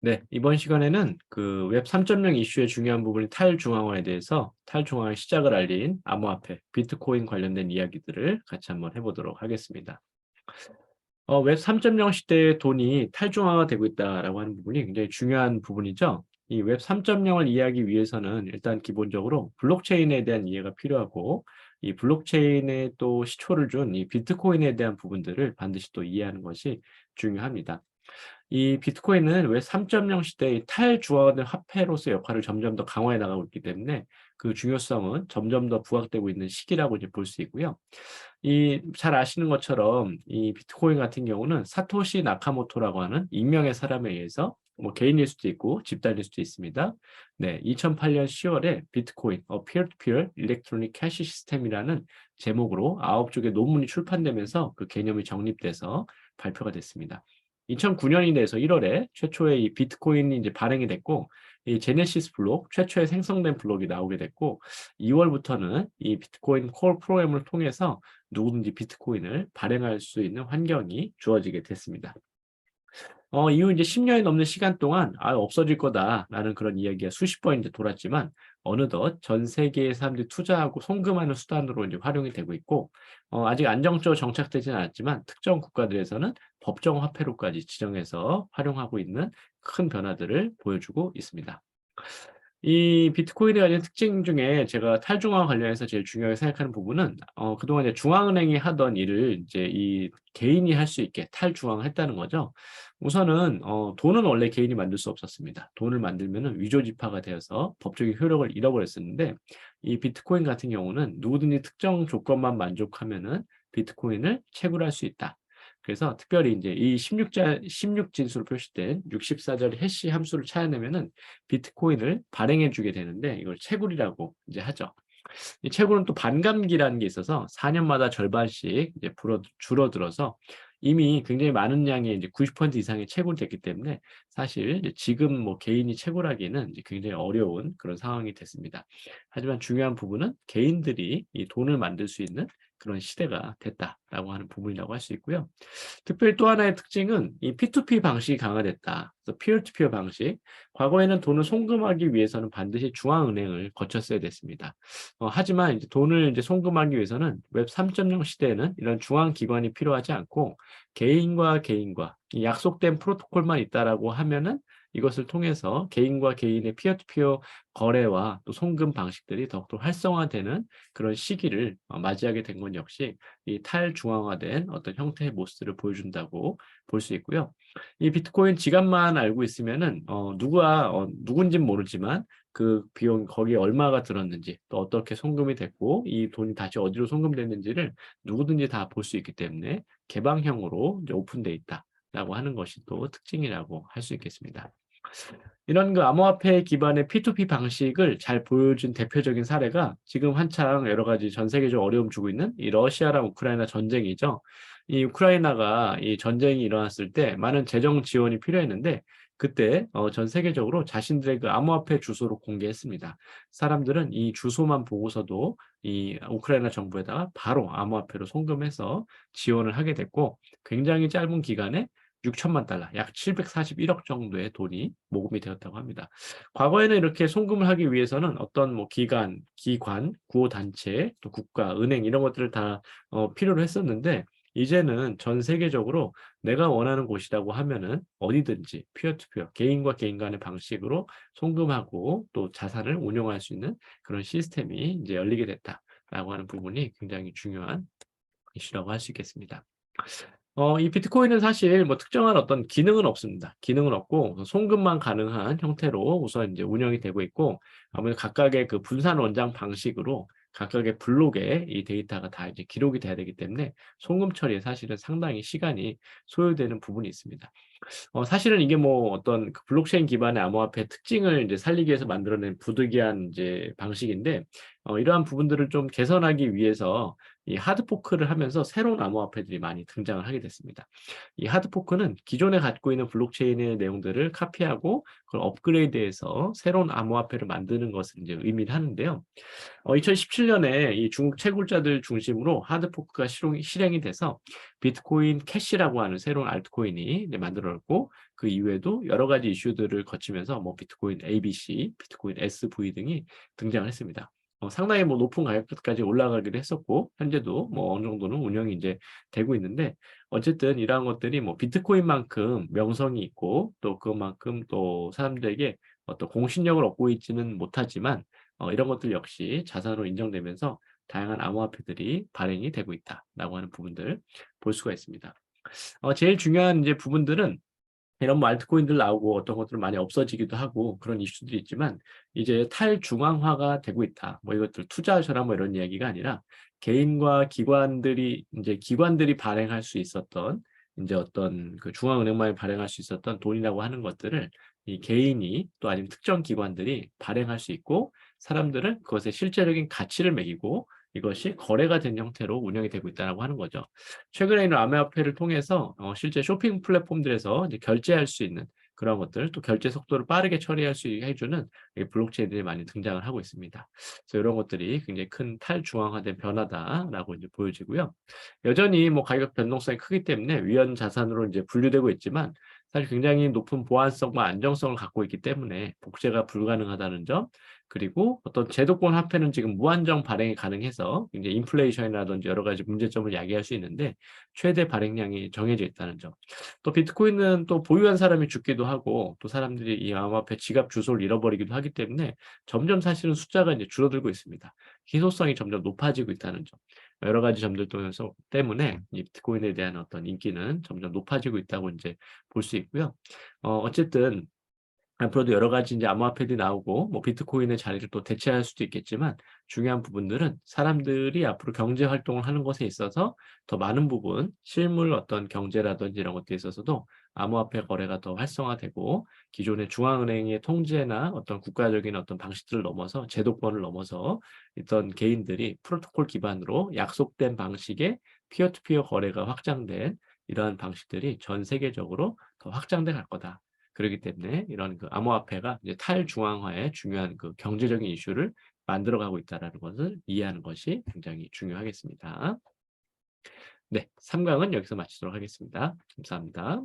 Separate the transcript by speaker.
Speaker 1: 네, 이번 시간에는 그 웹 3.0 이슈의 중요한 부분인 탈중앙화에 대해서 탈중앙화의 시작을 알린 암호화폐, 비트코인 관련된 이야기들을 같이 한번 해보도록 하겠습니다. 웹 3.0 시대의 돈이 탈중앙화 되고 있다라고 하는 부분이 굉장히 중요한 부분이죠. 이 웹 3.0을 이해하기 위해서는 일단 기본적으로 블록체인에 대한 이해가 필요하고, 이 블록체인에 또 시초를 준 이 비트코인에 대한 부분들을 반드시 또 이해하는 것이 중요합니다. 이 비트코인은 웹 3.0 시대의 탈중앙화된 화폐로서의 역할을 점점 더 강화해 나가고 있기 때문에 그 중요성은 점점 더 부각되고 있는 시기라고 이제 볼 수 있고요. 이 잘 아시는 것처럼 이 비트코인 같은 경우는 사토시 나카모토라고 하는 익명의 사람에 의해서 뭐 개인일 수도 있고 집단일 수도 있습니다. 네, 2008년 10월에 비트코인, Peer-to-Peer Electronic Cash System이라는 제목으로 9쪽의 논문이 출판되면서 그 개념이 정립돼서 발표가 됐습니다. 2009년이 돼서 1월에 최초의 이 비트코인이 이제 발행이 됐고, 이 제네시스 블록 최초의 생성된 블록이 나오게 됐고, 2월부터는 이 비트코인 콜 프로그램을 통해서 누구든지 비트코인을 발행할 수 있는 환경이 주어지게 됐습니다. 이후 이제 10년이 넘는 시간 동안 없어질 거다라는 그런 이야기가 수십 번 이제 돌았지만 어느덧 전 세계의 사람들이 투자하고 송금하는 수단으로 이제 활용이 되고 있고, 아직 안정적으로 정착되지는 않았지만 특정 국가들에서는 법정 화폐로까지 지정해서 활용하고 있는 큰 변화들을 보여주고 있습니다. 이 비트코인에 관련 특징 중에 제가 탈중앙 관련해서 제일 중요하게 생각하는 부분은 그동안 이제 중앙은행이 하던 일을 이제 이 개인이 할 수 있게 탈중앙화했다는 거죠. 우선은 돈은 원래 개인이 만들 수 없었습니다. 돈을 만들면은 위조지파가 되어서 법적인 효력을 잃어버렸었는데, 이 비트코인 같은 경우는 누구든지 특정 조건만 만족하면은 비트코인을 채굴할 수 있다. 그래서 특별히 이제 이 16 진수로 표시된 64자리 해시 함수를 찾아내면은 비트코인을 발행해 주게 되는데, 이걸 채굴이라고 이제 하죠. 이 채굴은 또 반감기라는 게 있어서 4년마다 절반씩 이제 줄어들어서 이미 굉장히 많은 양의 이제 90% 이상이 채굴됐기 때문에 사실 이제 지금 뭐 개인이 채굴하기는 이제 굉장히 어려운 그런 상황이 됐습니다. 하지만 중요한 부분은 개인들이 이 돈을 만들 수 있는 그런 시대가 됐다라고 하는 부분이라고 할 수 있고요. 특별히 또 하나의 특징은 이 P2P 방식이 강화됐다. 그래서 피어 투 피어 방식. 과거에는 돈을 송금하기 위해서는 반드시 중앙은행을 거쳤어야 됐습니다. 하지만 이제 돈을 이제 송금하기 위해서는 웹 3.0 시대에는 이런 중앙 기관이 필요하지 않고 개인과 개인과 이 약속된 프로토콜만 있다라고 하면은 이것을 통해서 개인과 개인의 피어 투 피어 거래와 또 송금 방식들이 더욱더 활성화되는 그런 시기를 맞이하게 된 건 역시 이 탈중앙화된 어떤 형태의 모습을 보여준다고 볼 수 있고요. 이 비트코인 지갑만 알고 있으면은 누가 누군진 모르지만 그 비용 거기에 얼마가 들었는지 또 어떻게 송금이 됐고 이 돈이 다시 어디로 송금됐는지를 누구든지 다 볼 수 있기 때문에 개방형으로 이제 오픈돼 있다라고 하는 것이 또 특징이라고 할 수 있겠습니다. 이런 그 암호화폐 기반의 P2P 방식을 잘 보여준 대표적인 사례가 지금 한창 여러 가지 전 세계적으로 어려움 주고 있는 이 러시아랑 우크라이나 전쟁이죠. 이 우크라이나가 이 전쟁이 일어났을 때 많은 재정 지원이 필요했는데 그때 전 세계적으로 자신들의 그 암호화폐 주소를 공개했습니다. 사람들은 이 주소만 보고서도 이 우크라이나 정부에다가 바로 암호화폐로 송금해서 지원을 하게 됐고, 굉장히 짧은 기간에 6천만 달러, 약 741억 정도의 돈이 모금이 되었다고 합니다. 과거에는 이렇게 송금을 하기 위해서는 어떤 뭐 기관, 구호단체, 또 국가, 은행 이런 것들을 다 필요로 했었는데, 이제는 전 세계적으로 내가 원하는 곳이라고 하면은 어디든지 피어 투 피어, 개인과 개인 간의 방식으로 송금하고 또 자산을 운용할 수 있는 그런 시스템이 이제 열리게 됐다라고 하는 부분이 굉장히 중요한 이슈라고 할 수 있겠습니다. 이 비트코인은 사실 뭐 특정한 어떤 기능은 없습니다. 기능은 없고 송금만 가능한 형태로 우선 이제 운영이 되고 있고, 아무래도 각각의 그 분산 원장 방식으로 각각의 블록에 이 데이터가 다 이제 기록이 돼야 되기 때문에 송금 처리에 사실은 상당히 시간이 소요되는 부분이 있습니다. 사실은 이게 뭐 어떤 그 블록체인 기반의 암호화폐 특징을 이제 살리기 위해서 만들어낸 부득이한 이제 방식인데, 이러한 부분들을 좀 개선하기 위해서 이 하드 포크를 하면서 새로운 암호화폐들이 많이 등장을 하게 됐습니다. 이 하드 포크는 기존에 갖고 있는 블록체인의 내용들을 카피하고 그걸 업그레이드해서 새로운 암호화폐를 만드는 것을 이제 의미를 하는데요. 2017년에 이 중국 채굴자들 중심으로 하드 포크가 실행이 돼서 비트코인 캐시라고 하는 새로운 알트코인이 이제 만들어졌고, 그 이후에도 여러 가지 이슈들을 거치면서 뭐 비트코인 ABC, 비트코인 SV 등이 등장을 했습니다. 상당히 뭐 높은 가격까지 올라가기도 했었고, 현재도 뭐 어느 정도는 운영이 이제 되고 있는데, 어쨌든 이러한 것들이 뭐 비트코인만큼 명성이 있고 또 그만큼 또 사람들에게 어떤 공신력을 얻고 있지는 못하지만, 이런 것들 역시 자산으로 인정되면서 다양한 암호화폐들이 발행이 되고 있다라고 하는 부분들 볼 수가 있습니다. 제일 중요한 이제 부분들은 이런 뭐 알트코인들 나오고 어떤 것들은 많이 없어지기도 하고 그런 이슈들이 있지만, 이제 탈중앙화가 되고 있다. 뭐 이것들 투자하셔라 뭐 이런 이야기가 아니라, 개인과 기관들이 발행할 수 있었던 이제 어떤 그 중앙은행만이 발행할 수 있었던 돈이라고 하는 것들을 이 개인이 또 아니면 특정 기관들이 발행할 수 있고, 사람들은 그것에 실제적인 가치를 매기고 이것이 거래가 된 형태로 운영이 되고 있다라고 하는 거죠. 최근에 있는 암호화폐를 통해서 실제 쇼핑 플랫폼들에서 이제 결제할 수 있는 그런 것들, 또 결제 속도를 빠르게 처리할 수 있게 해주는 이 블록체인들이 많이 등장을 하고 있습니다. 그래서 이런 것들이 굉장히 큰 탈중앙화된 변화다라고 이제 보여지고요. 여전히 뭐 가격 변동성이 크기 때문에 위험 자산으로 이제 분류되고 있지만, 사실 굉장히 높은 보안성과 안정성을 갖고 있기 때문에 복제가 불가능하다는 점, 그리고 어떤 제도권 화폐는 지금 무한정 발행이 가능해서 이제 인플레이션이라든지 여러 가지 문제점을 야기할 수 있는데, 최대 발행량이 정해져 있다는 점. 또 비트코인은 또 보유한 사람이 죽기도 하고 또 사람들이 이 암호화폐 지갑 주소를 잃어버리기도 하기 때문에 점점 사실은 숫자가 이제 줄어들고 있습니다. 희소성이 점점 높아지고 있다는 점. 여러 가지 점들 때문에 이 비트코인에 대한 어떤 인기는 점점 높아지고 있다고 이제 볼 수 있고요. 어쨌든 앞으로도 여러 가지 이제 암호화폐들이 나오고 뭐 비트코인의 자리를 또 대체할 수도 있겠지만, 중요한 부분들은 사람들이 앞으로 경제 활동을 하는 것에 있어서 더 많은 부분 실물 어떤 경제라든지 이런 것들에 있어서도 암호화폐 거래가 더 활성화되고, 기존의 중앙은행의 통제나 어떤 국가적인 어떤 방식들을 넘어서 제도권을 넘어서 있던 개인들이 프로토콜 기반으로 약속된 방식의 피어투피어 거래가 확장된 이러한 방식들이 전 세계적으로 더 확장돼 갈 거다. 그렇기 때문에 이런 그 암호화폐가 이제 탈중앙화의 중요한 그 경제적인 이슈를 만들어가고 있다라는 것을 이해하는 것이 굉장히 중요하겠습니다. 네, 3강은 여기서 마치도록 하겠습니다. 감사합니다.